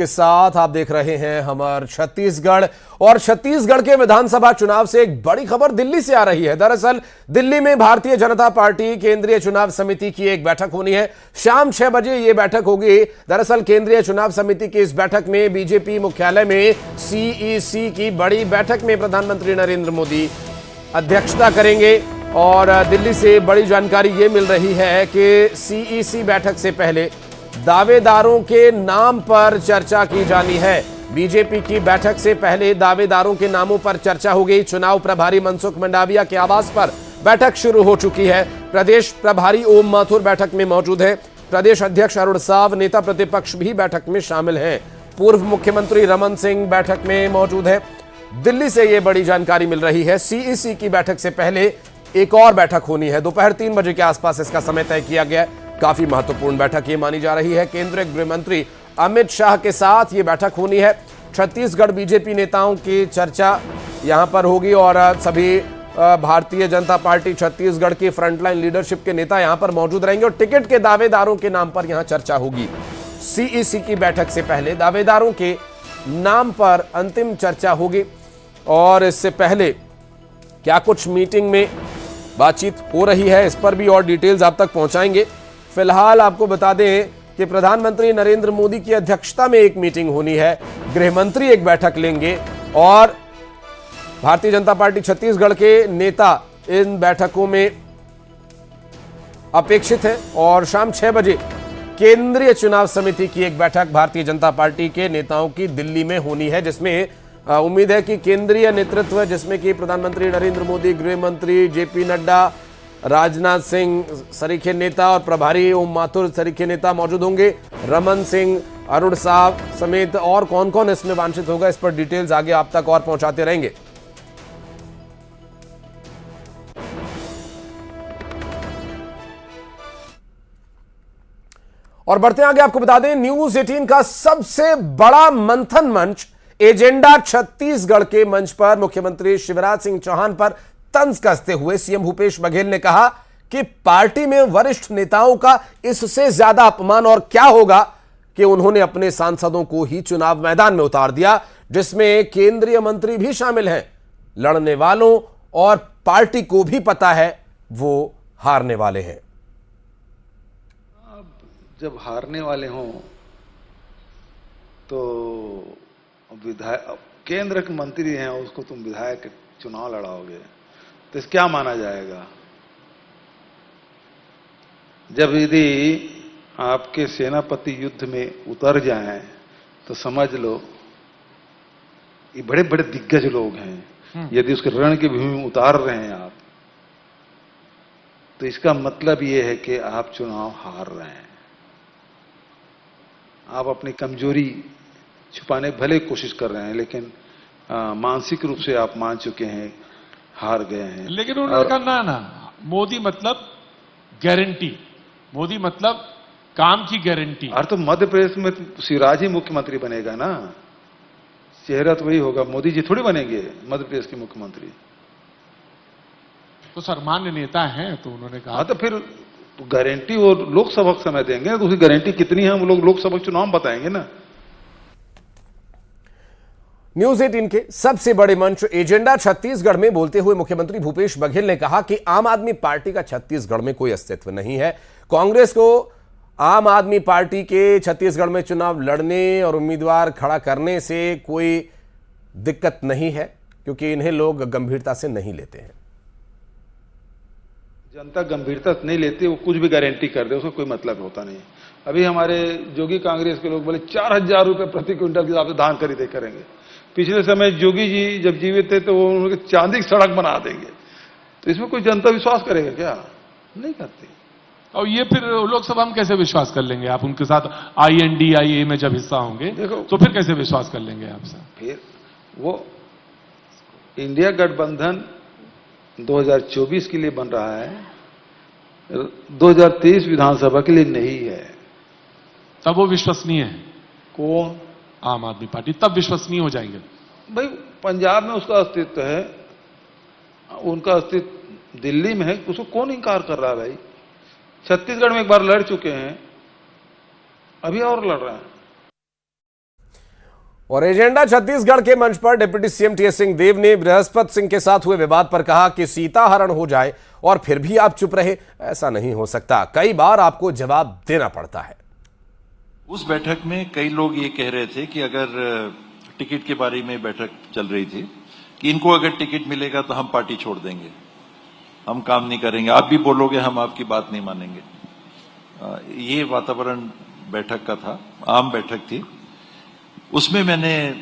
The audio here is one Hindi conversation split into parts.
के साथ आप देख रहे हैं हमार छत्तीसगढ़। और छत्तीसगढ़ के विधानसभा चुनाव से एक बड़ी खबर दिल्ली से आ रही है। दरअसल दिल्ली में भारतीय जनता पार्टी केंद्रीय चुनाव समिति की एक बैठक होनी है। शाम 6 बजे यह बैठक होगी। दरअसल केंद्रीय चुनाव समिति की इस बैठक में बीजेपी मुख्यालय में सीईसी की बड़ी बैठक में प्रधानमंत्री नरेंद्र मोदी अध्यक्षता करेंगे। और दिल्ली से बड़ी जानकारी यह मिल रही है कि सीईसी बैठक से पहले दावेदारों के नाम पर चर्चा की जानी है। बीजेपी की बैठक से पहले दावेदारों के नामों पर चर्चा हो गई। चुनाव प्रभारी मनसुख मंडाविया के आवास पर बैठक शुरू हो चुकी है। प्रदेश प्रभारी ओम माथुर बैठक में मौजूद है। प्रदेश अध्यक्ष अरुण साव, नेता प्रतिपक्ष भी बैठक में शामिल हैं। पूर्व मुख्यमंत्री रमन सिंह बैठक में मौजूद है। दिल्ली से यह बड़ी जानकारी मिल रही है। सीईसी की बैठक से पहले एक और बैठक होनी है। दोपहर 3 बजे के आसपास इसका समय तय किया गया है। काफी महत्वपूर्ण बैठक ये मानी जा रही है। केंद्रीय गृह मंत्री अमित शाह के साथ ये बैठक होनी है। छत्तीसगढ़ बीजेपी नेताओं की चर्चा यहां पर होगी और सभी भारतीय जनता पार्टी छत्तीसगढ़ की फ्रंटलाइन लीडरशिप के नेता यहां पर मौजूद रहेंगे और टिकट के दावेदारों के नाम पर यहां चर्चा होगी। सीईसी की बैठक से पहले दावेदारों के नाम पर अंतिम चर्चा होगी। और इससे पहले क्या कुछ मीटिंग में बातचीत हो रही है, इस पर भी और डिटेल्स आप तक पहुंचाएंगे। फिलहाल आपको बता दें कि प्रधानमंत्री नरेंद्र मोदी की अध्यक्षता में एक मीटिंग होनी है। गृह मंत्री एक बैठक लेंगे और भारतीय जनता पार्टी छत्तीसगढ़ के नेता इन बैठकों में अपेक्षित है। और शाम 6 बजे केंद्रीय चुनाव समिति की एक बैठक भारतीय जनता पार्टी के नेताओं की दिल्ली में होनी है, जिसमें उम्मीद है कि केंद्रीय नेतृत्व, जिसमें कि प्रधानमंत्री नरेंद्र मोदी, गृह मंत्री जेपी नड्डा, राजनाथ सिंह सरीखे नेता और प्रभारी ओम माथुर सरीखे नेता मौजूद होंगे। रमन सिंह, अरुण साव समेत और कौन कौन इसमें वांछित होगा, इस पर डिटेल्स आगे आप तक और पहुंचाते रहेंगे। और बढ़ते आगे, आपको बता दें न्यूज 18 का सबसे बड़ा मंथन मंच एजेंडा छत्तीसगढ़ के मंच पर मुख्यमंत्री शिवराज सिंह चौहान पर तंज कसते हुए सीएम भूपेश बघेल ने कहा कि पार्टी में वरिष्ठ नेताओं का इससे ज्यादा अपमान और क्या होगा कि उन्होंने अपने सांसदों को ही चुनाव मैदान में उतार दिया, जिसमें केंद्रीय मंत्री भी शामिल हैं। लड़ने वालों और पार्टी को भी पता है वो हारने वाले हैं। जब हारने वाले हों तो विधायक केंद्र के मंत्री हैं, उसको तुम विधायक चुनाव लड़ाओगे तो इस क्या माना जाएगा? जब यदि आपके सेनापति युद्ध में उतर जाएं तो समझ लो ये बड़े बड़े दिग्गज लोग हैं। यदि उसके रण की भूमि में उतार रहे हैं आप, तो इसका मतलब ये है कि आप चुनाव हार रहे हैं। आप अपनी कमजोरी छुपाने भले कोशिश कर रहे हैं, लेकिन मानसिक रूप से आप मान चुके हैं, हार गए हैं। लेकिन उन्होंने कहा ना, मोदी मतलब गारंटी, मोदी मतलब काम की गारंटी। अरे तो मध्य प्रदेश में शिवराज ही मुख्यमंत्री बनेगा ना, चेहरा तो वही होगा, मोदी जी थोड़ी बनेंगे मध्य प्रदेश के मुख्यमंत्री। तो सर्वमान्य नेता हैं, तो उन्होंने कहा। हाँ तो फिर गारंटी वो लोकसभा समय देंगे, तो उसकी गारंटी कितनी है हम लोग लोकसभा चुनाव में बताएंगे ना। न्यूज 18 के सबसे बड़े मंच एजेंडा छत्तीसगढ़ में बोलते हुए मुख्यमंत्री भूपेश बघेल ने कहा कि आम आदमी पार्टी का छत्तीसगढ़ में कोई अस्तित्व नहीं है। कांग्रेस को आम आदमी पार्टी के छत्तीसगढ़ में चुनाव लड़ने और उम्मीदवार खड़ा करने से कोई दिक्कत नहीं है, क्योंकि इन्हें लोग गंभीरता से नहीं लेते हैं। जनता गंभीरता नहीं लेती, वो कुछ भी गारंटी कर दे उसका कोई मतलब होता नहीं। अभी हमारे जोगी कांग्रेस के लोग बोले 4000 रुपए प्रति क्विंटल के हिसाब से धान खरीदे करेंगे। पिछले समय जोगी जी जब जीवित थे तो वो उनके चांदी की सड़क बना देंगे, तो इसमें कोई जनता विश्वास करेगा क्या? नहीं करती। और ये फिर लोकसभा में कैसे विश्वास कर लेंगे आप? उनके साथ INDIA में जब हिस्सा होंगे देखो, तो फिर कैसे विश्वास कर लेंगे आपसे? फिर वो इंडिया गठबंधन 2024 के लिए बन रहा है, 2023 विधानसभा के लिए नहीं है। तब वो विश्वसनीय है? कौन? आम आदमी पार्टी तब विश्वसनीय हो जाएंगे। भाई पंजाब में उसका अस्तित्व है, उनका अस्तित्व दिल्ली में है, उसको कौन इंकार कर रहा है भाई? छत्तीसगढ़ में एक बार लड़ चुके हैं, अभी और लड़ रहे हैं। और एजेंडा छत्तीसगढ़ के मंच पर डिप्टी सीएम टीएस सिंहदेव ने बृहस्पति सिंह के साथ हुए विवाद पर कहा कि सीता हरण हो जाए और फिर भी आप चुप रहे, ऐसा नहीं हो सकता। कई बार आपको जवाब देना पड़ता है। उस बैठक में कई लोग ये कह रहे थे कि अगर टिकट के बारे में बैठक चल रही थी कि इनको अगर टिकट मिलेगा तो हम पार्टी छोड़ देंगे, हम काम नहीं करेंगे, आप भी बोलोगे हम आपकी बात नहीं मानेंगे। ये वातावरण बैठक का था, आम बैठक थी। उसमें मैंने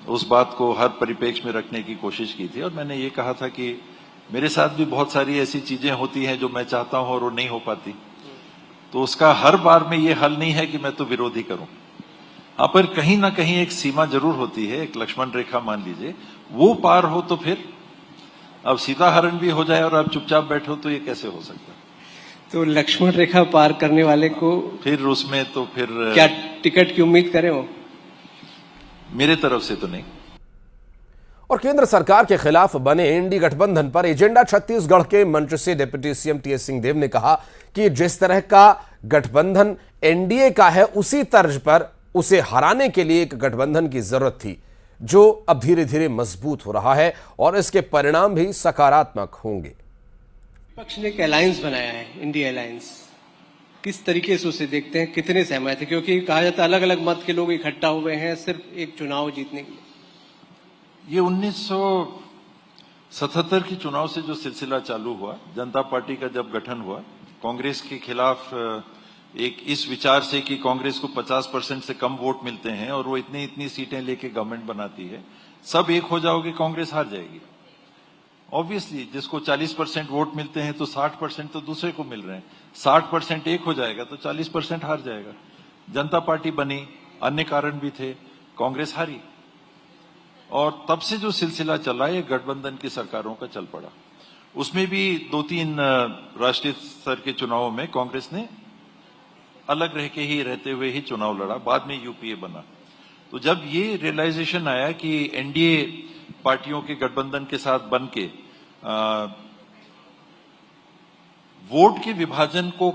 उस बात को हर परिप्रेक्ष्य में रखने की कोशिश की थी और मैंने ये कहा था कि मेरे साथ भी बहुत सारी ऐसी चीजें होती हैं जो मैं चाहता हूं और वो नहीं हो पाती, तो उसका हर बार में ये हल नहीं है कि मैं तो विरोधी करूं। हाँ, पर कहीं ना कहीं एक सीमा जरूर होती है, एक लक्ष्मण रेखा मान लीजिए, वो पार हो तो फिर अब सीता हरण भी हो जाए और आप चुपचाप बैठो तो ये कैसे हो सकता है? तो लक्ष्मण रेखा पार करने वाले को फिर उसमें तो फिर क्या टिकट की उम्मीद करें? वो मेरे तरफ से तो नहीं। और केंद्र सरकार के खिलाफ बने एनडीए गठबंधन पर एजेंडा छत्तीसगढ़ के मंच से डिप्टी सीएम टीएस सिंहदेव ने कहा कि जिस तरह का गठबंधन एनडीए का है उसी तर्ज पर उसे हराने के लिए एक गठबंधन की जरूरत थी, जो अब धीरे धीरे मजबूत हो रहा है और इसके परिणाम भी सकारात्मक होंगे। विपक्ष ने एक अलायंस बनाया है, इंडिया अलायंस, किस तरीके से उसे देखते हैं, कितने सहमत है? क्योंकि कहा जाता है अलग अलग मत के लोग इकट्ठा हुए हैं सिर्फ एक चुनाव जीतने के लिए। ये 1977 की चुनाव से जो सिलसिला चालू हुआ, जनता पार्टी का जब गठन हुआ, कांग्रेस के खिलाफ एक इस विचार से कि कांग्रेस को 50% से कम वोट मिलते हैं और वो इतनी इतनी सीटें लेके गवर्नमेंट बनाती है, सब एक हो जाओगे कांग्रेस हार जाएगी। ऑब्वियसली जिसको 40% वोट मिलते हैं तो 60% तो दूसरे को मिल रहे हैं, 60% एक हो जाएगा तो 40% हार जाएगा। जनता पार्टी बनी, अन्य कारण भी थे, कांग्रेस हारी और तब से जो सिलसिला चला ये गठबंधन की सरकारों का चल पड़ा। उसमें भी 2-3 राष्ट्रीय स्तर के चुनावों में कांग्रेस ने अलग रह के ही रहते हुए ही चुनाव लड़ा, बाद में यूपीए बना। तो जब ये रियलाइजेशन आया कि एनडीए पार्टियों के गठबंधन के साथ बन के वोट के विभाजन को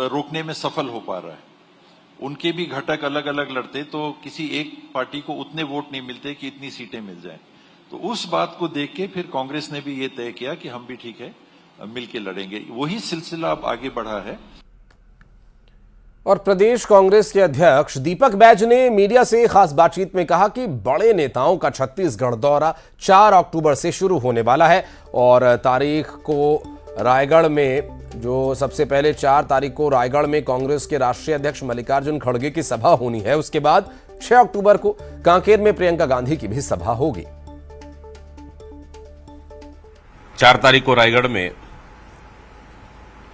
रोकने में सफल हो पा रहा है, उनके भी घटक अलग अलग लड़ते तो किसी एक पार्टी को उतने वोट नहीं मिलते कि इतनी सीटें मिल जाएं। तो उस बात को देख के फिर कांग्रेस ने भी ये तय किया कि हम भी ठीक है मिलके लड़ेंगे। वही सिलसिला अब आगे बढ़ा है। और प्रदेश कांग्रेस के अध्यक्ष दीपक बैज ने मीडिया से खास बातचीत में कहा कि बड़े नेताओं का छत्तीसगढ़ दौरा 4 अक्टूबर से शुरू होने वाला है और तारीख को रायगढ़ में जो सबसे पहले 4 तारीख को रायगढ़ में कांग्रेस के राष्ट्रीय अध्यक्ष मल्लिकार्जुन खड़गे की सभा होनी है। उसके बाद 6 अक्टूबर को कांकेर में प्रियंका गांधी की भी सभा होगी। 4 तारीख को रायगढ़ में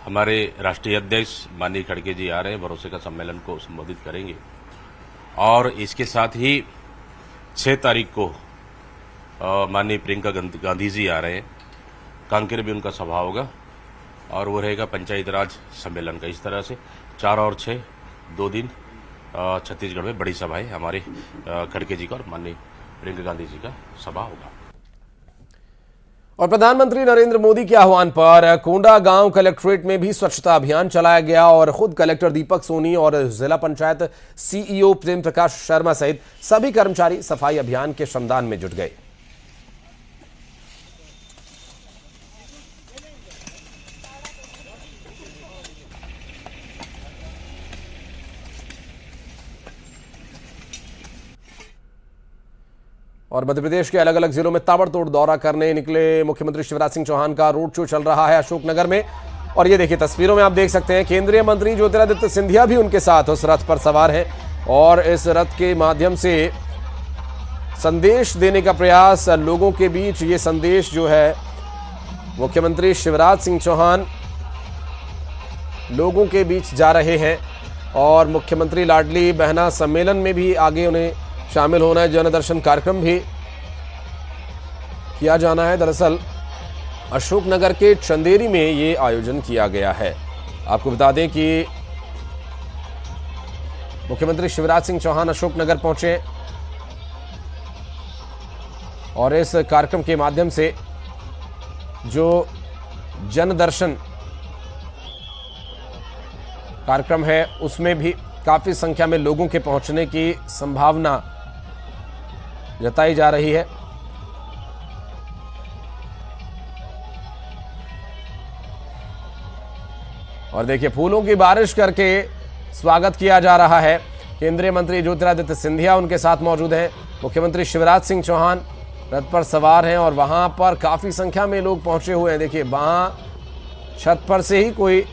हमारे राष्ट्रीय अध्यक्ष माननीय खड़गे जी आ रहे हैं, भरोसे का सम्मेलन को संबोधित करेंगे और इसके साथ ही 6 तारीख को माननीय प्रियंका गांधी जी आ रहे हैं, कांकेर में उनका सभा होगा और वो रहेगा पंचायत राज सम्मेलन का। इस तरह से 4 और 6 2 दिन छत्तीसगढ़ में बड़ी सभाएं हमारे खड़गे जी का और माननीय प्रियंका गांधी जी का सभा होगा। और प्रधानमंत्री नरेंद्र मोदी के आह्वान पर कोंडागांव कलेक्ट्रेट में भी स्वच्छता अभियान चलाया गया और खुद कलेक्टर दीपक सोनी और जिला पंचायत सीईओ प्रेम प्रकाश शर्मा सहित सभी कर्मचारी सफाई अभियान के श्रमदान में जुट गए। और मध्य प्रदेश के अलग अलग जिलों में ताबड़तोड़ दौरा करने निकले मुख्यमंत्री शिवराज सिंह चौहान का रोड शो चल रहा है अशोकनगर में। और ये देखिए तस्वीरों में आप देख सकते हैं केंद्रीय मंत्री ज्योतिरादित्य सिंधिया भी उनके साथ उस रथ पर सवार हैं और इस रथ के माध्यम से संदेश देने का प्रयास लोगों के बीच। ये संदेश जो है मुख्यमंत्री शिवराज सिंह चौहान लोगों के बीच जा रहे हैं और मुख्यमंत्री लाडली बहना सम्मेलन में भी आगे उन्हें शामिल होना है। जनदर्शन कार्यक्रम भी किया जाना है। दरअसल अशोकनगर के चंदेरी में ये आयोजन किया गया है। आपको बता दें कि मुख्यमंत्री शिवराज सिंह चौहान अशोकनगर पहुंचे और इस कार्यक्रम के माध्यम से जो जनदर्शन कार्यक्रम है उसमें भी काफी संख्या में लोगों के पहुंचने की संभावना जताई जा रही है। और देखिए, फूलों की बारिश करके स्वागत किया जा रहा है। केंद्रीय मंत्री ज्योतिरादित्य सिंधिया उनके साथ मौजूद हैं। मुख्यमंत्री शिवराज सिंह चौहान रथ पर सवार हैं और वहां पर काफी संख्या में लोग पहुंचे हुए हैं। देखिए, वहां छत पर से ही कोई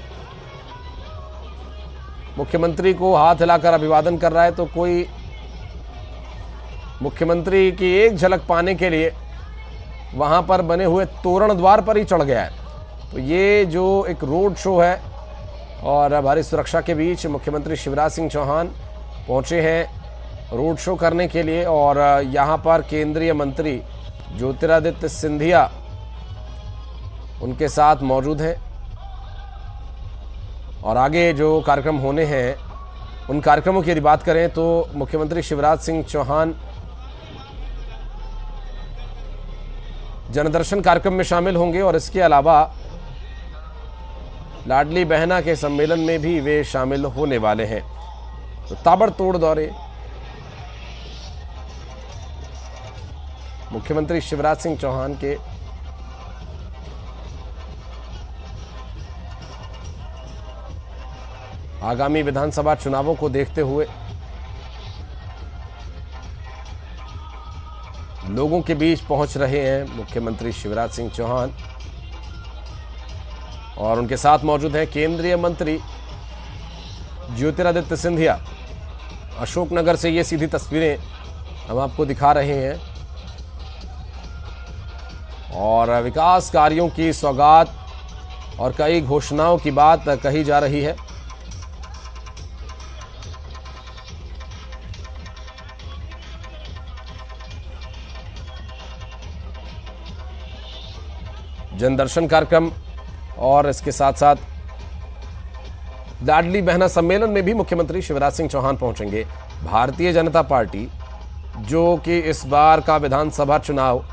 मुख्यमंत्री को हाथ हिलाकर अभिवादन कर रहा है, तो कोई मुख्यमंत्री की एक झलक पाने के लिए वहां पर बने हुए तोरण द्वार पर ही चढ़ गया है। तो ये जो एक रोड शो है और भारी सुरक्षा के बीच मुख्यमंत्री शिवराज सिंह चौहान पहुंचे हैं रोड शो करने के लिए और यहां पर केंद्रीय मंत्री ज्योतिरादित्य सिंधिया उनके साथ मौजूद हैं। और आगे जो कार्यक्रम होने हैं उन कार्यक्रमों की यदि बात करें तो मुख्यमंत्री शिवराज सिंह चौहान जनदर्शन कार्यक्रम में शामिल होंगे और इसके अलावा लाडली बहना के सम्मेलन में भी वे शामिल होने वाले हैं। तो ताबड़तोड़ दौरे मुख्यमंत्री शिवराज सिंह चौहान के आगामी विधानसभा चुनावों को देखते हुए लोगों के बीच पहुंच रहे हैं मुख्यमंत्री शिवराज सिंह चौहान और उनके साथ मौजूद हैं केंद्रीय मंत्री ज्योतिरादित्य सिंधिया। अशोकनगर से ये सीधी तस्वीरें हम आपको दिखा रहे हैं और विकास कार्यों की सौगात और कई घोषणाओं की बात कही जा रही है। जनदर्शन कार्यक्रम और इसके साथ साथ लाडली बहना सम्मेलन में भी मुख्यमंत्री शिवराज सिंह चौहान पहुंचेंगे। भारतीय जनता पार्टी जो कि इस बार का विधानसभा चुनाव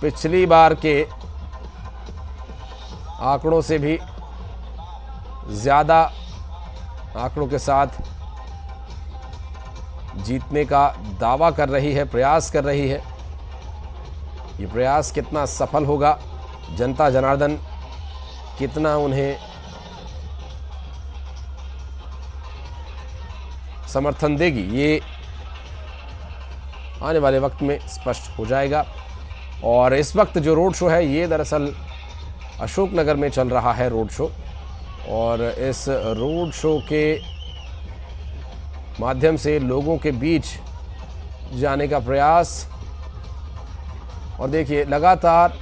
पिछली बार के आंकड़ों से भी ज्यादा आंकड़ों के साथ जीतने का दावा कर रही है, प्रयास कर रही है। ये प्रयास कितना सफल होगा, जनता जनार्दन कितना उन्हें समर्थन देगी, ये आने वाले वक्त में स्पष्ट हो जाएगा। और इस वक्त जो रोड शो है ये दरअसल अशोकनगर में चल रहा है रोड शो और इस रोड शो के माध्यम से लोगों के बीच जाने का प्रयास। और देखिए, लगातार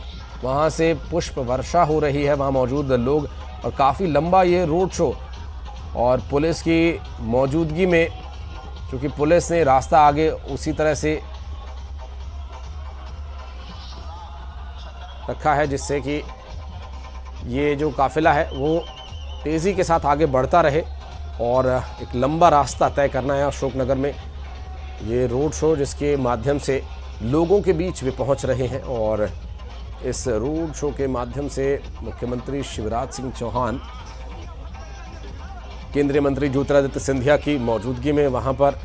वहाँ से पुष्प वर्षा हो रही है, वहाँ मौजूद लोग, और काफ़ी लंबा ये रोड शो और पुलिस की मौजूदगी में, क्योंकि पुलिस ने रास्ता आगे उसी तरह से रखा है जिससे कि ये जो काफिला है वो तेज़ी के साथ आगे बढ़ता रहे और एक लंबा रास्ता तय करना है अशोकनगर में। ये रोड शो जिसके माध्यम से लोगों के बीच वे पहुंच रहे हैं और इस रोड शो के माध्यम से मुख्यमंत्री शिवराज सिंह चौहान केंद्रीय मंत्री ज्योतिरादित्य सिंधिया की मौजूदगी में वहां पर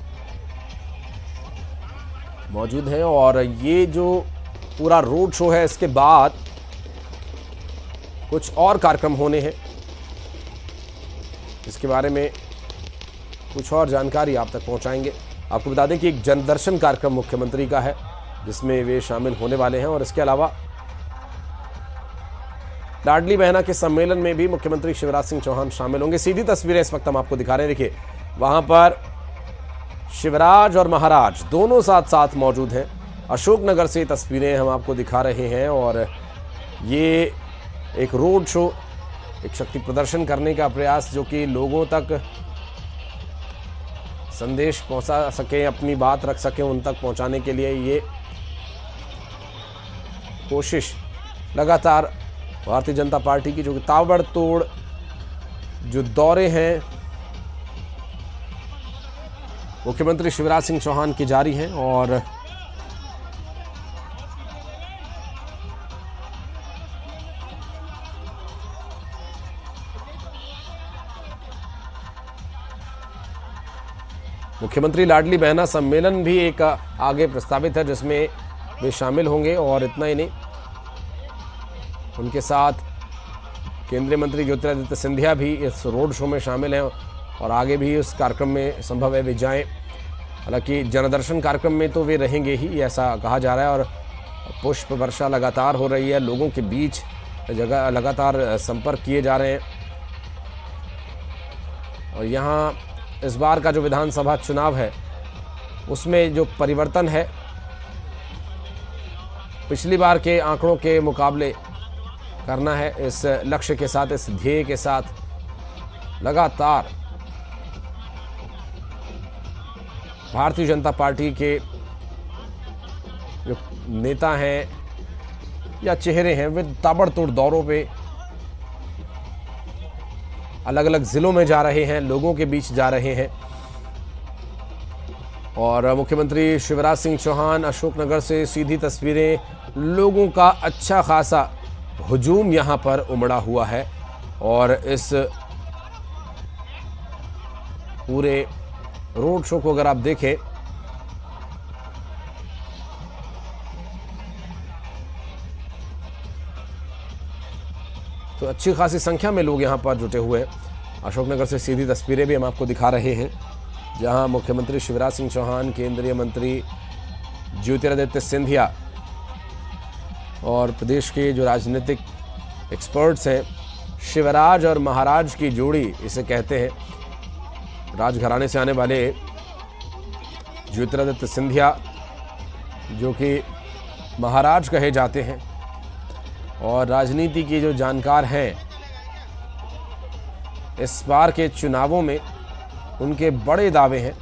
मौजूद हैं। और ये जो पूरा रोड शो है इसके बाद कुछ और कार्यक्रम होने हैं, इसके बारे में कुछ और जानकारी आप तक पहुंचाएंगे। आपको बता दें कि एक जनदर्शन कार्यक्रम मुख्यमंत्री का है जिसमें वे शामिल होने वाले हैं और इसके अलावा लाडली बहना के सम्मेलन में भी मुख्यमंत्री शिवराज सिंह चौहान शामिल होंगे। सीधी तस्वीरें इस वक्त हम आपको दिखा रहे हैं। देखिए, वहां पर शिवराज और महाराज दोनों साथ साथ मौजूद हैं। अशोकनगर से तस्वीरें हम आपको दिखा रहे हैं और ये एक रोड शो, एक शक्ति प्रदर्शन करने का प्रयास जो कि लोगों तक संदेश पहुंचा सके, अपनी बात रख सके, उन तक पहुंचाने के लिए ये कोशिश लगातार भारतीय जनता पार्टी की जो कि ताबड़तोड़ जो दौरे हैं मुख्यमंत्री शिवराज सिंह चौहान की जारी हैं। और मुख्यमंत्री लाडली बहना सम्मेलन भी एक आगे प्रस्तावित है जिसमें वे शामिल होंगे। और इतना ही नहीं, उनके साथ केंद्रीय मंत्री ज्योतिरादित्य सिंधिया भी इस रोड शो में शामिल हैं और आगे भी उस कार्यक्रम में संभव है वे जाएं। हालांकि जनदर्शन कार्यक्रम में तो वे रहेंगे ही, ऐसा कहा जा रहा है। और पुष्प वर्षा लगातार हो रही है, लोगों के बीच जगह लगातार संपर्क किए जा रहे हैं। और यहाँ इस बार का जो विधानसभा चुनाव है उसमें जो परिवर्तन है, पिछली बार के आंकड़ों के मुकाबले करना है, इस लक्ष्य के साथ, इस ध्येय के साथ लगातार भारतीय जनता पार्टी के जो नेता हैं या चेहरे हैं वे ताबड़तोड़ दौरों पे अलग अलग जिलों में जा रहे हैं, लोगों के बीच जा रहे हैं। और मुख्यमंत्री शिवराज सिंह चौहान अशोकनगर से सीधी तस्वीरें, लोगों का अच्छा खासा हुजूम यहां पर उमड़ा हुआ है। और इस पूरे रोड शो को अगर आप देखें तो अच्छी खासी संख्या में लोग यहां पर जुटे हुए हैं। अशोकनगर से सीधी तस्वीरें भी हम आपको दिखा रहे हैं जहां मुख्यमंत्री शिवराज सिंह चौहान, केंद्रीय मंत्री ज्योतिरादित्य सिंधिया और प्रदेश के जो राजनीतिक एक्सपर्ट्स हैं, शिवराज और महाराज की जोड़ी इसे कहते हैं। राजघराने से आने वाले ज्योतिरादित्य सिंधिया जो कि महाराज कहे जाते हैं और राजनीति के जो जानकार हैं, इस बार के चुनावों में उनके बड़े दावे हैं।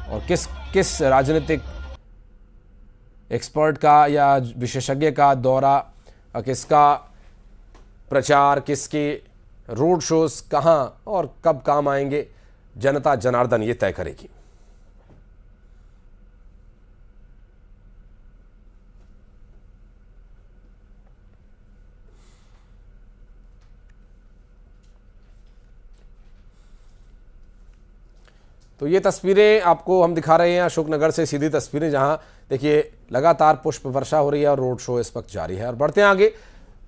और किस राजनीतिक एक्सपर्ट का या विशेषज्ञ का दौरा, किसका प्रचार, किसके रोड शोज कहां और कब काम आएंगे, जनता जनार्दन ये तय करेगी। तो ये तस्वीरें आपको हम दिखा रहे हैं अशोकनगर से सीधी तस्वीरें, जहां देखिए लगातार पुष्प वर्षा हो रही है और रोड शो इस वक्त जारी है। और बढ़ते हैं आगे,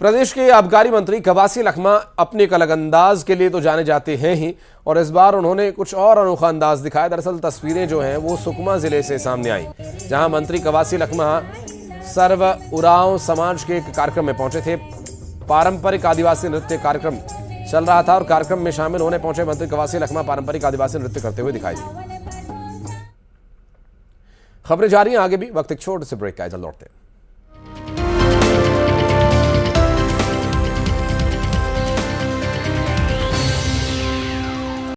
प्रदेश के आबकारी मंत्री कवासी लखमा अपने अलग अंदाज के लिए तो जाने जाते हैं ही, और इस बार उन्होंने कुछ और अनोखा अंदाज दिखाया। दरअसल तस्वीरें जो हैं वो सुकमा जिले से सामने आई, जहां मंत्री कवासी लखमा सर्व उरांव समाज के एक कार्यक्रम में पहुंचे थे। पारंपरिक आदिवासी नृत्य कार्यक्रम चल रहा था और कार्यक्रम में शामिल होने पहुंचे मंत्री कवासी लखमा पारंपरिक आदिवासी नृत्य करते हुए दिखाई दिए। खबरें जारी हैं आगे भी, वक्त एक छोटे से ब्रेक का है, जल्द लौटते हैं।